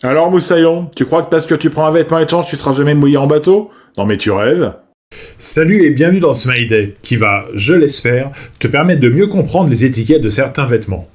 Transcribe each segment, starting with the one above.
Alors Moussaillon, tu crois que parce que tu prends un vêtement étanche, tu seras jamais mouillé en bateau? Non mais tu rêves. Salut et bienvenue dans Smile Day, qui va, je l'espère, te permettre de mieux comprendre les étiquettes de certains vêtements.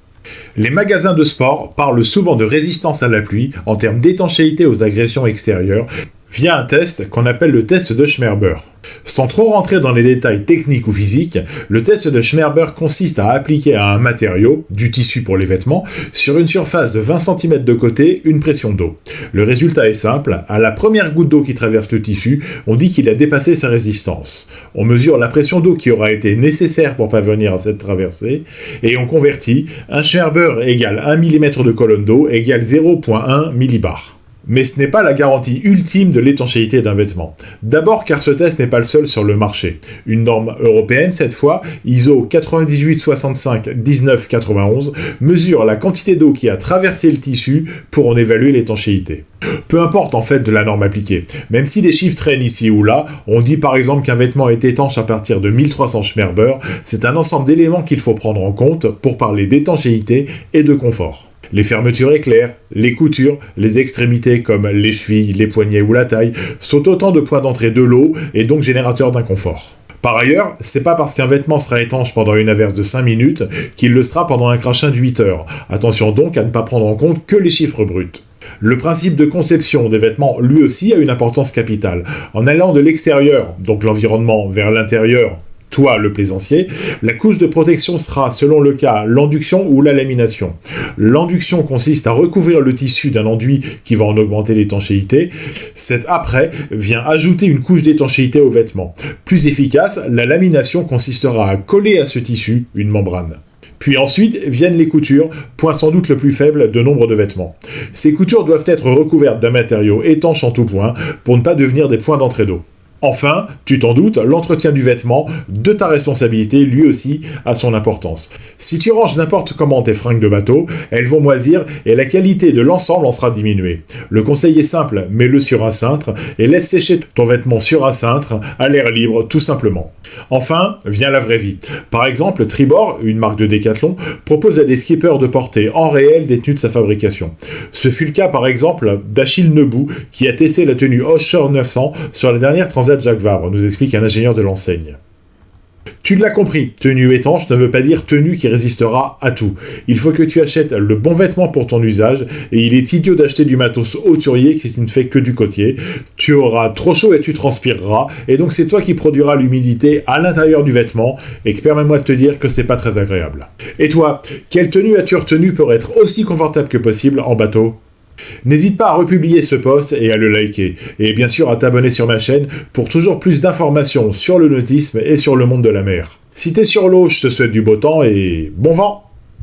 Les magasins de sport parlent souvent de résistance à la pluie en termes d'étanchéité aux agressions extérieures via un test qu'on appelle le test de Schmerber. Sans trop rentrer dans les détails techniques ou physiques, le test de Schmerber consiste à appliquer à un matériau, du tissu pour les vêtements, sur une surface de 20 cm de côté, une pression d'eau. Le résultat est simple, à la première goutte d'eau qui traverse le tissu, on dit qu'il a dépassé sa résistance. On mesure la pression d'eau qui aura été nécessaire pour parvenir à cette traversée, et on convertit, un Schmerber égale 1 mm de colonne d'eau égale 0,1 millibar. Mais ce n'est pas la garantie ultime de l'étanchéité d'un vêtement. D'abord car ce test n'est pas le seul sur le marché. Une norme européenne, cette fois, ISO 9865-1991, mesure la quantité d'eau qui a traversé le tissu pour en évaluer l'étanchéité. Peu importe en fait de la norme appliquée. Même si des chiffres traînent ici ou là, on dit par exemple qu'un vêtement est étanche à partir de 1300 Schmerber, c'est un ensemble d'éléments qu'il faut prendre en compte pour parler d'étanchéité et de confort. Les fermetures éclairs, les coutures, les extrémités comme les chevilles, les poignets ou la taille sont autant de points d'entrée de l'eau et donc générateurs d'inconfort. Par ailleurs, c'est pas parce qu'un vêtement sera étanche pendant une averse de 5 minutes qu'il le sera pendant un crachin de 8 heures. Attention donc à ne pas prendre en compte que les chiffres bruts. Le principe de conception des vêtements, lui aussi, a une importance capitale. En allant de l'extérieur, donc l'environnement, vers l'intérieur, toi le plaisancier, la couche de protection sera, selon le cas, l'enduction ou la lamination. L'enduction consiste à recouvrir le tissu d'un enduit qui va en augmenter l'étanchéité. Cet après vient ajouter une couche d'étanchéité au vêtement. Plus efficace, la lamination consistera à coller à ce tissu une membrane. Puis ensuite viennent les coutures, point sans doute le plus faible de nombre de vêtements. Ces coutures doivent être recouvertes d'un matériau étanche en tout point pour ne pas devenir des points d'entrée d'eau. Enfin, tu t'en doutes, l'entretien du vêtement, de ta responsabilité, lui aussi, a son importance. Si tu ranges n'importe comment tes fringues de bateau, elles vont moisir et la qualité de l'ensemble en sera diminuée. Le conseil est simple, mets-le sur un cintre et laisse sécher ton vêtement sur un cintre, à l'air libre, tout simplement. Enfin, vient la vraie vie. Par exemple, Tribord, une marque de Décathlon, propose à des skippers de porter en réel des tenues de sa fabrication. Ce fut le cas par exemple d'Achille Nebou, qui a testé la tenue Offshore 900 sur la dernière Transat Jacques Vabre, nous explique un ingénieur de l'enseigne. Tu l'as compris, tenue étanche ne veut pas dire tenue qui résistera à tout. Il faut que tu achètes le bon vêtement pour ton usage, et il est idiot d'acheter du matos hauturier qui ne fait que du côtier. Tu auras trop chaud et tu transpireras, et donc c'est toi qui produiras l'humidité à l'intérieur du vêtement, et que permets-moi de te dire que c'est pas très agréable. Et toi, quelle tenue as-tu retenue pour être aussi confortable que possible en bateau ? N'hésite pas à republier ce post et à le liker, et bien sûr à t'abonner sur ma chaîne pour toujours plus d'informations sur le nautisme et sur le monde de la mer. Si t'es sur l'eau, je te souhaite du beau temps et bon vent.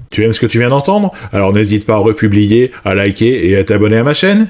Tu aimes ce que tu viens d'entendre? Alors n'hésite pas à republier, à liker et à t'abonner à ma chaîne.